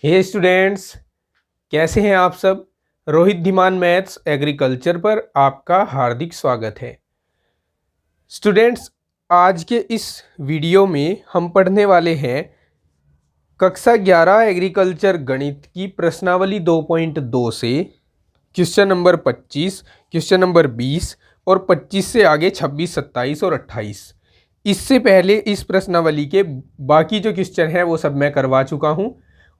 हे students, कैसे हैं आप सब। रोहित धीमान मैथ्स एग्रीकल्चर पर आपका हार्दिक स्वागत है। स्टूडेंट्स, आज के इस वीडियो में हम पढ़ने वाले हैं कक्षा 11 एग्रीकल्चर गणित की प्रश्नावली 2.2 से क्वेश्चन नंबर 25, क्वेश्चन नंबर 20 और 25 से आगे 26, 27 और 28। इससे पहले इस प्रश्नावली के बाकी जो क्वेश्चन हैं वो सब मैं करवा चुका हूं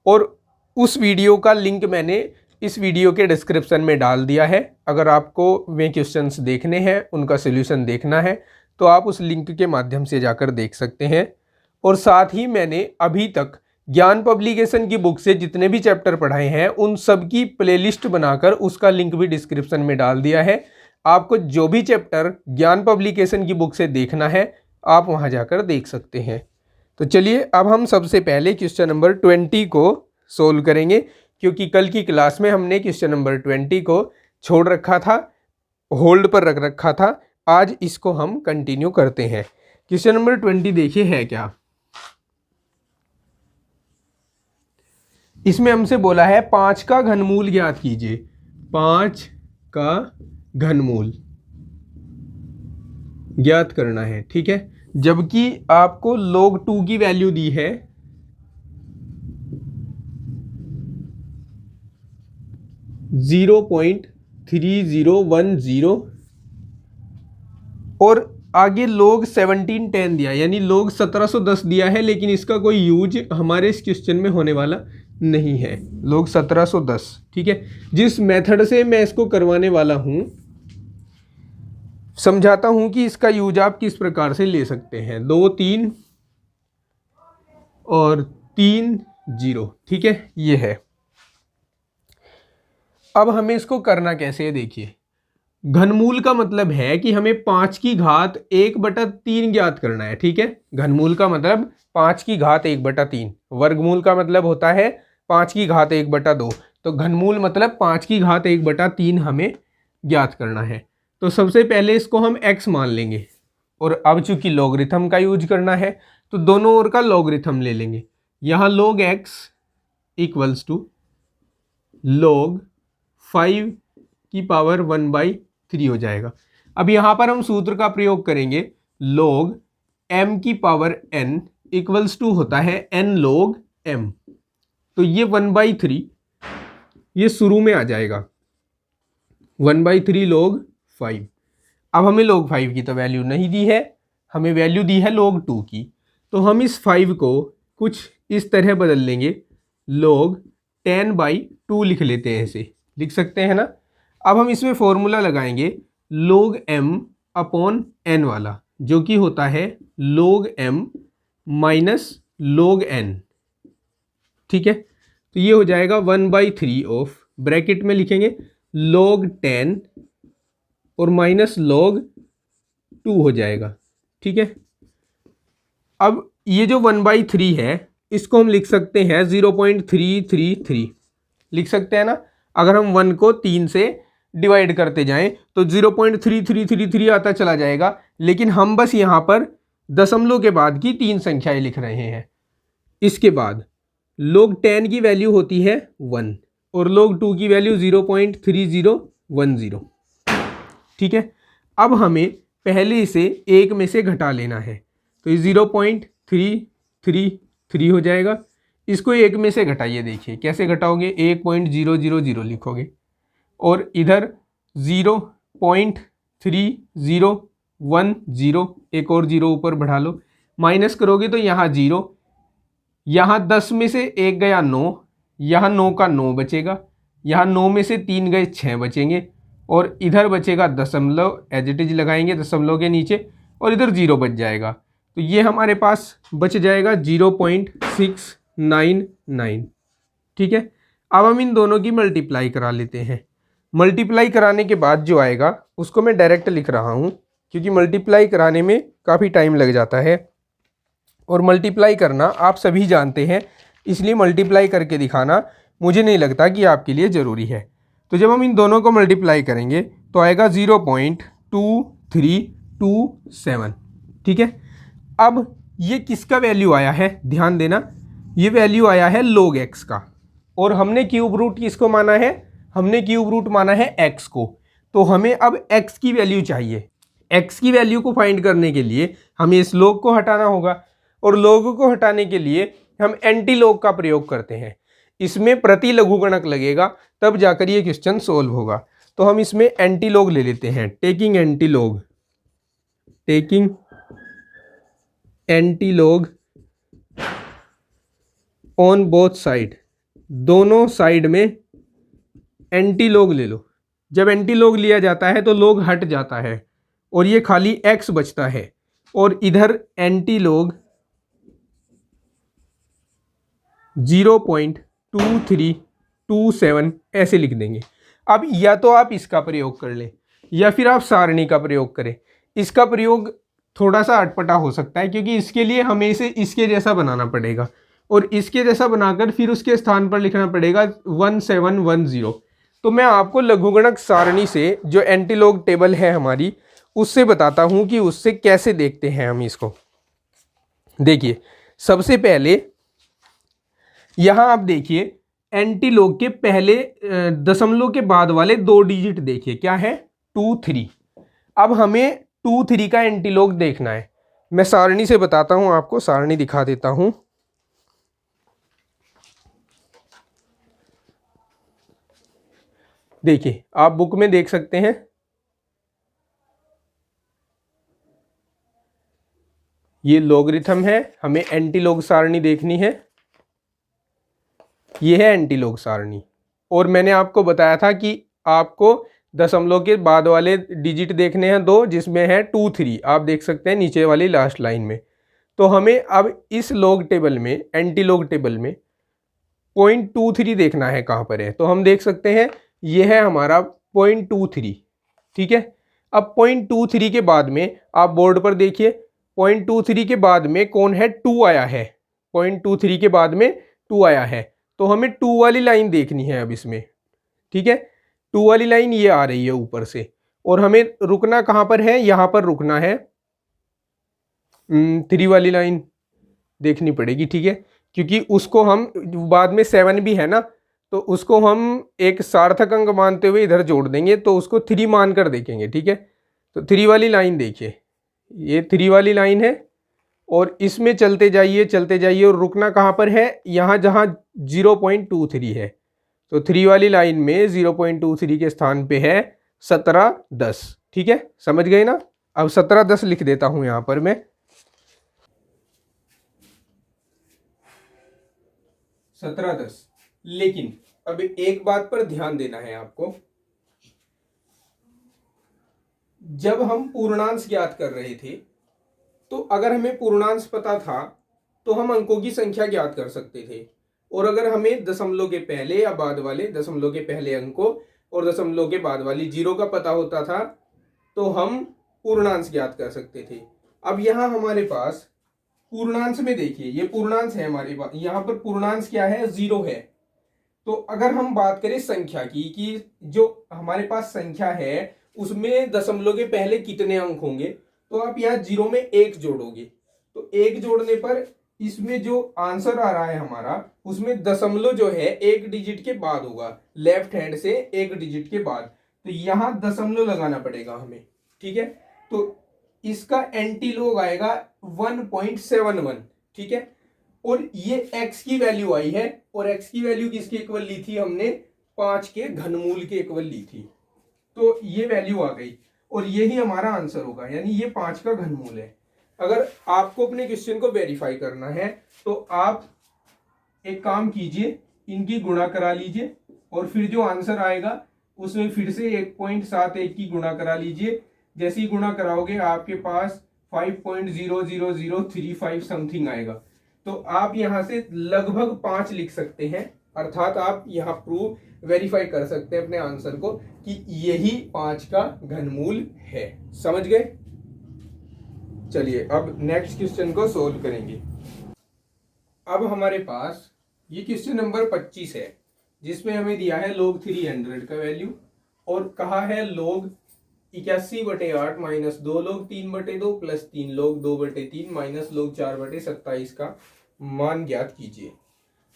और उस वीडियो का लिंक मैंने इस वीडियो के डिस्क्रिप्शन में डाल दिया है। अगर आपको वे क्वेश्चंस देखने हैं, उनका सॉल्यूशन देखना है, तो आप उस लिंक के माध्यम से जाकर देख सकते हैं। और साथ ही मैंने अभी तक ज्ञान पब्लिकेशन की बुक से जितने भी चैप्टर पढ़ाए हैं उन सब की प्लेलिस्ट बनाकर उसका लिंक भी डिस्क्रिप्शन में डाल दिया है। आपको जो भी चैप्टर ज्ञान पब्लिकेशन की बुक से देखना है आप वहां जाकर देख सकते हैं। तो चलिए अब हम सबसे पहले क्वेश्चन नंबर 20 को सोल्व करेंगे, क्योंकि कल की क्लास में हमने क्वेश्चन नंबर 20 को छोड़ रखा था, होल्ड पर रख रखा था। आज इसको हम कंटिन्यू करते हैं। क्वेश्चन नंबर 20 देखिए है क्या। इसमें हमसे बोला है 5 का घनमूल ज्ञात कीजिए। 5 का घनमूल ज्ञात करना है, ठीक है। जबकि आपको log 2 की वैल्यू दी है 0.3010 और आगे log 1710 दिया, यानी log 1710 दिया है, लेकिन इसका कोई यूज हमारे इस क्वेश्चन में होने वाला नहीं है। log 1710, ठीक है। जिस मेथड से मैं इसको करवाने वाला हूं समझाता हूं कि इसका यूज आप किस प्रकार से ले सकते हैं। 2 3 और 3 0, ठीक है, ये है। अब हमें इसको करना कैसे है, देखिए। घनमूल का मतलब है कि हमें 5 की घात 1/3 ज्ञात करना है, ठीक है। घनमूल का मतलब 5 की घात 1/3। वर्गमूल का मतलब होता है 5 की घात 1/2। तो घनमूल मतलब 5 की घात 1/3 हमें ज्ञात करना है। तो सबसे पहले इसको हम x मान लेंगे और अब चूंकि लॉगरिथम का यूज करना है तो दोनों ओर का लॉगरिथम ले लेंगे। यहाँ log x equals to log 5 की पावर 1/3 हो जाएगा। अब यहाँ पर हम सूत्र का प्रयोग करेंगे। log m की पावर n इक्वल्स टू होता है n log m। तो ये 1/3 ये शुरू में आ जाएगा, 1/3 log 5। अब हमें log 5 की तो वैल्यू नहीं दी है, हमें वैल्यू दी है log 2 की। तो हम इस 5 को कुछ इस तरह बदल लेंगे, log 10/2 लिख लेते हैं, ऐसे लिख सकते हैं ना। अब हम इसमें फॉर्मूला लगाएंगे log m अपॉन n वाला, जो कि होता है log m minus log n, ठीक है। तो ये हो जाएगा 1/3 ऑफ, ब्रैकेट में लिखेंगे log 10 और माइनस log 2 हो जाएगा, ठीक है। अब ये जो 1/3 है इसको हम लिख सकते हैं 0.333 लिख सकते हैं ना। अगर हम 1 को 3 से डिवाइड करते जाएं तो 0.3333 आता चला जाएगा, लेकिन हम बस यहाँ पर दशमलव के बाद की 3 संख्याएं लिख रहे हैं। इसके बाद log 10 की वैल्यू होती है 1 और log 2 की वैल्यू 0.3010, ठीक है। अब हमें पहले इसे 1 में से घटा लेना है, तो ये 0.333 हो जाएगा। इसको 1 में से घटाइए, देखिए कैसे घटाओगे। 1.000 लिखोगे और इधर 0.3010, एक और 0 ऊपर बढ़ा लो, माइनस करोगे तो यहाँ 0, यहाँ 10 में से 1 गया 9, यहाँ 9 का 9 बचेगा, यहाँ 9 में से 3 गए 6 बचेंगे और इधर बचेगा दशमलव, एज इट इज लगाएंगे दशमलव के नीचे और इधर 0 बच जाएगा। तो ये हमारे पास बच जाएगा 0.699, ठीक है। अब हम इन दोनों की मल्टीप्लाई करा लेते हैं। मल्टीप्लाई कराने के बाद जो आएगा उसको मैं डायरेक्ट लिख रहा हूँ, क्योंकि मल्टीप्लाई कराने में काफ़ी टाइम लग जाता है और मल्टीप्लाई करना आप सभी जानते हैं, इसलिए मल्टीप्लाई करके दिखाना मुझे नहीं लगता कि आपके लिए ज़रूरी है। तो जब हम इन दोनों को मल्टीप्लाई करेंगे तो आएगा 0.2327, ठीक है। अब ये किसका वैल्यू आया है, ध्यान देना, ये वैल्यू आया है log x का। और हमने क्यूब रूट किसको माना है, हमने क्यूब रूट माना है x को। तो हमें अब x की वैल्यू चाहिए। x की वैल्यू को फाइंड करने के लिए हमें इस log को हटाना होगा, और log को हटाने के लिए हम एंटी log का प्रयोग करते हैं। इसमें प्रति लघुगणक लगेगा, तब जाकर ये क्वेश्चन सोल्व होगा। तो हम इसमें एंटी log ले लेते हैं। Taking anti log on both side, दोनों साइड में एंटी log ले लो। जब एंटी log लिया जाता है तो log हट जाता है और ये खाली x बचता है, और इधर एंटी log 0.2327 ऐसे लिख देंगे। अब या तो आप इसका प्रयोग कर लें या फिर आप सारणी का प्रयोग करें। इसका प्रयोग थोड़ा सा अटपटा हो सकता है, क्योंकि इसके लिए हमें इसे इसके जैसा बनाना पड़ेगा, और इसके जैसा बनाकर फिर उसके स्थान पर लिखना पड़ेगा 1710। तो मैं आपको लघुगणक सारणी से जो एंटी log टेबल है हमारी, उससे बताता हूं कि उससे कैसे देखते हैं हम इसको। देखिए, सबसे पहले यहां आप देखिए एंटी log के पहले दशमलव के बाद वाले 2 डिजिट देखिए, क्या है 23। अब हमें 23 का एंटी log देखना है। मैं सारणी से बताता हूं, आपको सारणी दिखा देता हूं। देखिए, आप बुक में देख सकते हैं, ये लॉगरिथम है, हमें एंटी log सारणी देखनी है। ये है एंटी log सारणी, और मैंने आपको बताया था कि आपको दशमलव के बाद वाले डिजिट देखने हैं 2, जिसमें है 23। आप देख सकते हैं नीचे वाली लास्ट लाइन में। तो हमें अब इस log टेबल में, एंटी log टेबल में 0.23 देखना है कहाँ पर है। तो हम देख सकते हैं ये है हमारा 0.23, ठीक है। अब 0.23 के बाद में आप बोर्ड पर देखिए, 0.23 के बाद में कौन है, 2 आया है। 0.23 के बाद में 2 आया है, तो हमें 2 वाली लाइन देखनी है अब इसमें, ठीक है। 2 वाली लाइन ये आ रही है ऊपर से, और हमें रुकना कहाँ पर है, यहाँ पर रुकना है। 3 वाली लाइन देखनी पड़ेगी, ठीक है, क्योंकि उसको हम बाद में 7 भी है ना, तो उसको हम एक सार्थक अंक मानते हुए इधर जोड़ देंगे, तो उसको 3 मान कर देखेंगे, ठीक है। तो 3 वाली लाइन देखिए, ये 3 वाली लाइन है, और इसमें चलते जाइए और रुकना कहाँ पर है, यहाँ जहाँ 0.23 है। तो 3 वाली लाइन में 0.23 के स्थान पे है 1710, ठीक है, समझ गए ना। अब 1710 लिख देता हूं यहां पर मैं, 1710। लेकिन अब एक बात पर ध्यान देना है आपको, जब हम पूर्णांश ज्ञात कर रहे थे, तो अगर हमें पूर्णांश पता था तो हम अंकों की संख्या ज्ञात कर सकते थे, और अगर हमें दशमलव के पहले या बाद वाले, दशमलव के पहले अंकों और दशमलव के बाद वाली 0 का पता होता था, तो हम पूर्णांश ज्ञात कर सकते थे। अब यहाँ हमारे पास पूर्णांश में देखिए, ये पूर्णांश है हमारे पास, यहाँ पर पूर्णांश क्या है, 0 है। तो अगर हम बात करें संख्या की, कि जो हमारे पास संख्या है उसमें दशमलव के पहले कितने अंक होंगे, तो आप यहाँ 0 में 1 जोड़ोगे, तो 1 जोड़ने पर इसमें जो आंसर आ रहा है हमारा, उसमें दशमलव जो है 1 डिजिट के बाद होगा, लेफ्ट हैंड से 1 डिजिट के बाद, तो यहाँ दशमलव लगाना पड़ेगा हमें, ठीक है। तो इसका एंटी log आएगा 1.71, ठीक है। और ये x की वैल्यू आई है, और x की वैल्यू किसके इक्वल ली थी हमने, 5 के घनमूल के इक्वल ली थी। तो ये वैल्यू आ गई, और यही हमारा आंसर होगा, यानी ये 5 का घनमूल है। अगर आपको अपने क्वेश्चन को वेरीफाई करना है तो आप एक काम कीजिए, इनकी गुणा करा लीजिए, और फिर जो आंसर आएगा उसमें फिर से 1.71 की गुणा करा लीजिए। जैसे ही गुणा कराओगे आपके पास 5.00035 समथिंग आएगा। तो आप यहां से लगभग 5 लिख सकते हैं, अर्थात आप यहां प्रूव वेरीफाई कर सकते हैं अपने आंसर को कि यही 5 का घनमूल है। समझ गए। चलिए अब नेक्स्ट क्वेश्चन को सोल्व करेंगे। अब हमारे पास ये क्वेश्चन नंबर 25 है, जिसमें हमें दिया है log 300 का वैल्यू, और कहा है log 81/8 minus 2 log 3/2 plus 3 log 2/3 minus log 4/27 का मान ज्ञात कीजिए।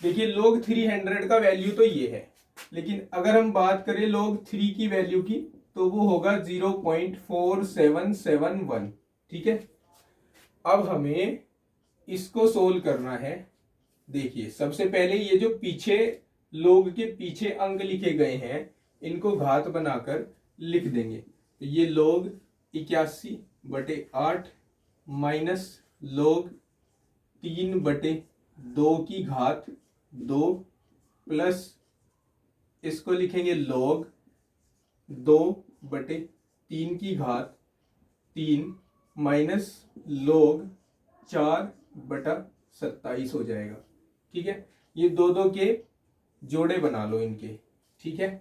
देखिए log 300 का वैल्यू तो ये है, लेकिन अगर हम बात करें log 3 की वैल्यू की तो वो होगा 0.4771। ठीक है, अब हमें इसको सोल्व करना है। देखिए सबसे पहले ये जो पीछे log के पीछे अंक लिखे गए हैं इनको घात बनाकर लिख देंगे। तो ये log 81/8 माइनस log 3/2 की घात 2 प्लस इसको लिखेंगे log 2/3 की घात 3 माइनस log 4/27 हो जाएगा। ठीक है, ये दो दो के जोड़े बना लो इनके। ठीक है,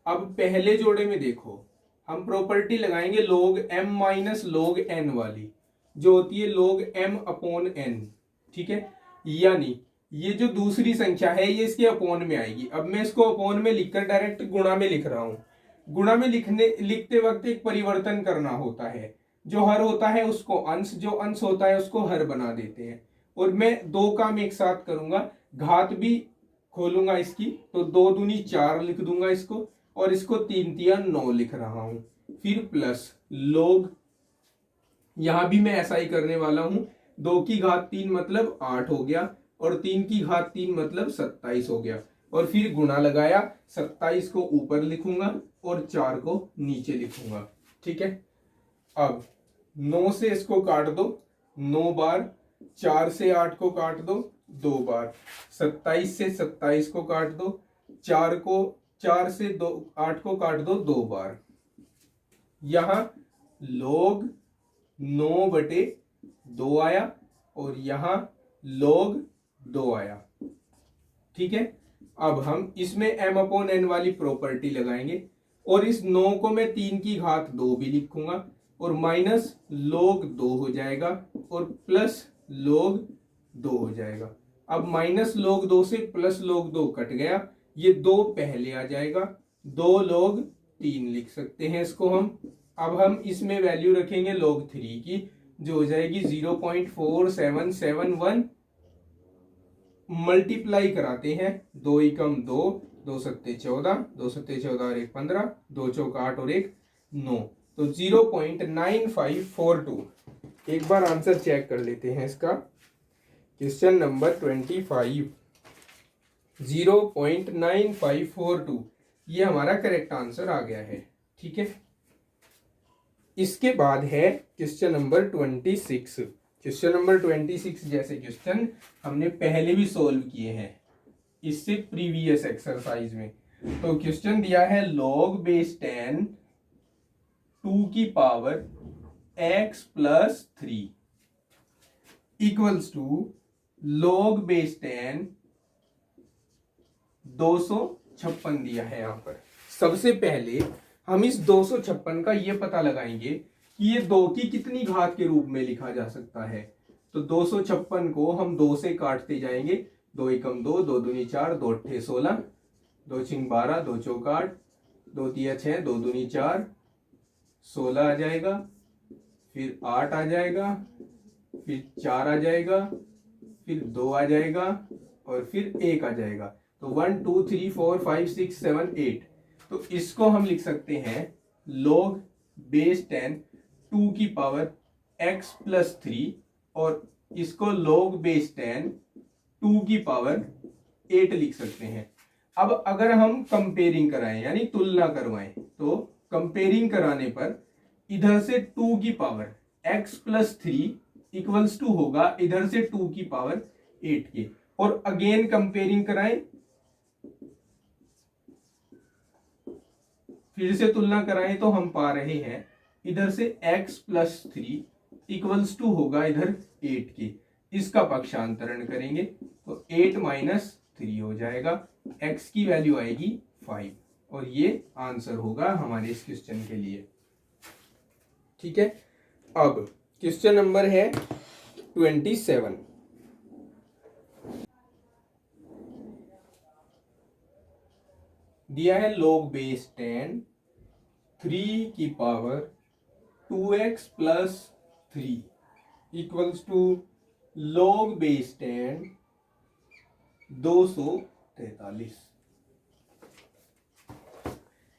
अब पहले जोड़े में देखो हम प्रॉपर्टी लगाएंगे log m minus log n वाली, जो होती है log m/n। ठीक है, यानी ये जो दूसरी संख्या है ये इसके अपोन में आएगी। अब मैं इसको अपोन में लिखकर डायरेक्ट गुणा में लिख रहा हूं। गुणा में लिखते वक्त एक परिवर्तन करना होता है, जो हर होता है उसको अंश, जो अंश होता है उसको हर बना देते हैं। और मैं दो काम एक साथ करूंगा, घात भी खोलूंगा इसकी, तो 2 दूनी 4 लिख दूंगा इसको, और इसको 3 तिया 9 लिख रहा हूं। फिर प्लस लोग, यहां भी मैं ऐसा ही करने वाला हूं। 2 की घात 3 मतलब 8 हो गया, और 3 की घात 3 मतलब 27 हो गया। और फिर गुणा लगाया, 27 को ऊपर लिखूंगा और 4 को नीचे लिखूंगा। ठीक है, अब 9 से इसको काट दो 9 बार, 4 से 8 को काट दो 2 बार, 27 से 27 को काट दो, 4 से 8 को काट दो 2 बार। यहां log 9/2 आया और यहां log 2 आया। ठीक है, अब हम इसमें m/n वाली प्रॉपर्टी लगाएंगे, और इस 9 को मैं 3 की घात 2 भी लिखूंगा, और माइनस log 2 हो जाएगा, और प्लस log 2 हो जाएगा। अब माइनस log 2 से प्लस log 2 कट गया, ये 2 पहले आ जाएगा, 2 log 3 लिख सकते हैं इसको हम। अब हम इसमें वैल्यू रखेंगे log 3 की, जो हो जाएगी 0.4771। मल्टीप्लाई कराते हैं, 2 एकम 2, 2 सत्ते 14, 2 सत्ते 14 और 1 15, 2 चौक 8 और 1 9, तो 0.9542। एक बार आंसर चेक कर लेते हैं इसका। क्वेश्चन नंबर 25, 0.9542 ये हमारा करेक्ट आंसर आ गया है। ठीक है, इसके बाद है क्वेश्चन नंबर 26। क्वेश्चन नंबर 26 जैसे क्वेश्चन हमने पहले भी सोल्व किए हैं इससे प्रीवियस एक्सरसाइज में। तो क्वेश्चन दिया है log बेस 10 2 की power x plus 3 equals to log base 10 256 दिया है। यहां पर सबसे पहले हम इस 256 का ये पता लगाएंगे कि ये 2 की कितनी घात के रूप में लिखा जा सकता है। तो 256 को हम 2 से काटते जाएंगे, 2 एकम 2, 2 दूनी 4, 2 अट्ठे 16, 2 छिंग 12, 2 चौक 8, 2 तिया 6, 2 दूनी 4, 16 आ जाएगा, फिर 8 आ जाएगा, फिर 4 आ जाएगा, फिर 2 आ जाएगा, और फिर 1 आ जाएगा। तो 1 2 3 4 5 6 7 8। तो इसको हम लिख सकते हैं log बेस 10 2 की पावर x प्लस 3, और इसको log बेस 10 2 की पावर 8 लिख सकते हैं। अब अगर हम कंपेयरिंग कराएं यानी तुलना करवाएं, तो कंपेयरिंग कराने पर इधर से 2 की power x plus 3 equals to होगा इधर से 2 की पावर 8 के, और अगेन कंपेयरिंग कराएं, फिर से तुलना कराएं, तो हम पा रहे हैं इधर से x प्लस 3 इक्वल्स टू होगा इधर 8 के। इसका पक्षांतरण करेंगे तो 8 माइनस 3 हो जाएगा, x की वैल्यू आएगी 5, और ये आंसर होगा हमारे इस क्वेश्चन के लिए। ठीक है, अब क्वेश्चन नंबर है 27। दिया है log बेस 10 3 की power 2x plus 3 equals to log base 10 243।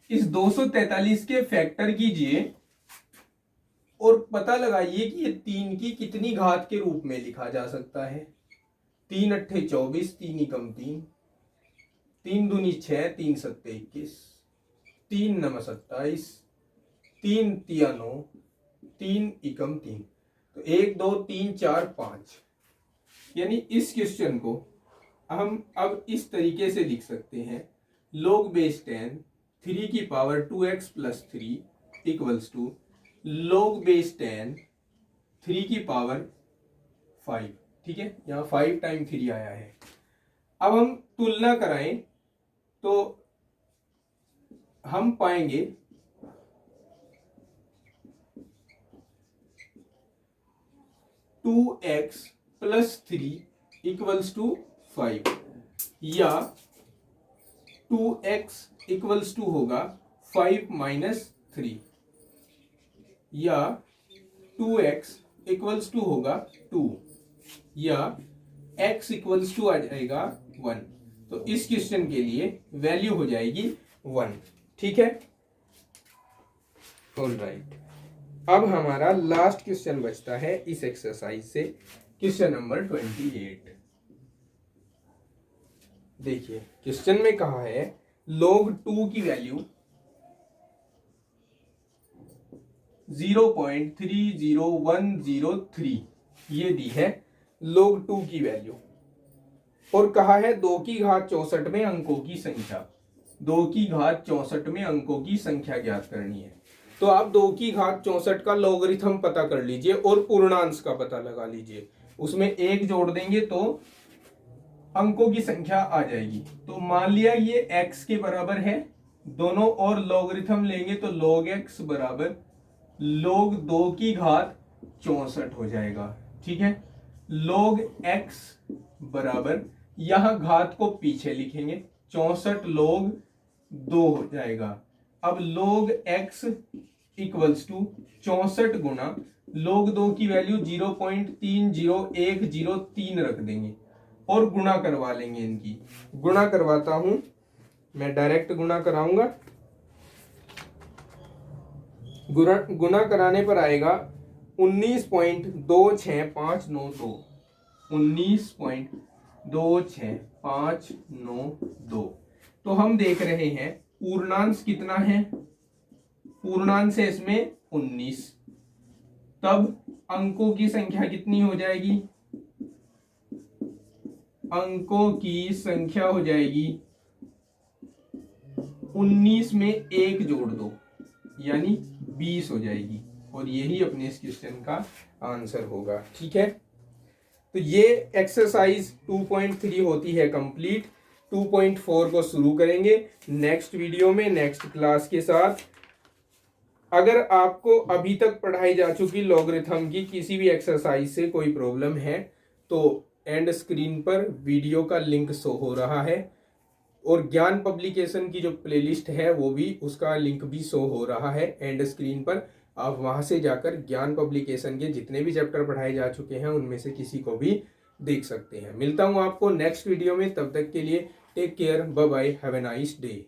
इस 243 के फैक्टर कीजिए और पता लगाइए कि ये 3 की कितनी घात के रूप में लिखा जा सकता है। 3 अट्ठे 24, 3 एकम 3, 3 दूनी 6, 3 सत्ते 21, 3 नम 27, 3 तिया 9, 3 एकम 3। तो 1 2 3 4 5, यानी इस क्वेश्चन को हम अब इस तरीके से लिख सकते हैं। log बेस 10 3 की power 2x plus 3 equals to log base 10 3 की पावर 5। ठीक है, यहाँ 5 टाइम 3 आया है। अब हम तुलना कराएं तो हम पाएंगे 2x प्लस 3 इक्वल्स टू 5, या 2x इक्वल्स टू होगा 5 माइनस 3, या 2x इक्वल्स टू होगा 2, या x इक्वल्स टू आ जाएगा 1। तो इस क्वेश्चन के लिए वैल्यू हो जाएगी 1। ठीक है, ऑलराइट। अब हमारा लास्ट क्वेश्चन बचता है इस एक्सरसाइज से, क्वेश्चन नंबर 28। देखिए क्वेश्चन में कहा है log 2 की वैल्यू 0.30103 ये दी है log 2 की वैल्यू, और कहा है 2 की घात 64 में अंकों की संख्या। 2 की घात 64 में अंकों की संख्या ज्ञात करनी है। तो आप 2 की घात 64 का लॉगरिथम पता कर लीजिए और पूर्णांश का पता लगा लीजिए। उसमें 1 जोड़ देंगे तो अंकों की संख्या आ जाएगी। तो मान लिया ये x के बराबर है, दोनों और लॉगरिथम लेंगे तो log x बराबर log 2 की घात 64 हो जाएगा। ठीक है, log x बराबर, यहां घात को पीछे लिखेंगे, 64 log 2 हो जाएगा। अब log x इक्वल्स टू 64 गुना log 2 की वैल्यू 0.30103 रख देंगे और गुणा करवा लेंगे। इनकी गुणा करवाता हूं मैं, डायरेक्ट गुणा कराऊंगा। गुणा कराने पर आएगा 19.26592, 19.26592। तो हम देख रहे हैं पूर्णांश कितना है, पूर्णांश है इसमें 19। तब अंकों की संख्या कितनी हो जाएगी, अंकों की संख्या हो जाएगी 19 में 1 जोड़ दो यानी 20 हो जाएगी, और यही अपने इस क्वेश्चन का आंसर होगा। ठीक है, तो ये एक्सरसाइज 2.3 होती है कंप्लीट। 2.4 को शुरू करेंगे नेक्स्ट वीडियो में, नेक्स्ट क्लास के साथ। अगर आपको अभी तक पढ़ाई जा चुकी लॉगरिथम की किसी भी एक्सरसाइज से कोई प्रॉब्लम है तो एंड स्क्रीन पर वीडियो का लिंक शो हो रहा है, और ज्ञान पब्लिकेशन की जो प्लेलिस्ट है वो भी, उसका लिंक भी शो हो रहा है एंड स्क्रीन पर। आप वहां से जाकर ज्ञान पब्लिकेशन के जितने भी चैप्टर पढ़ाए जा चुके हैं उनमें से किसी को भी देख सकते हैं। मिलता हूं आपको नेक्स्ट वीडियो में, तब तक के लिए take care, bye bye, have a nice day.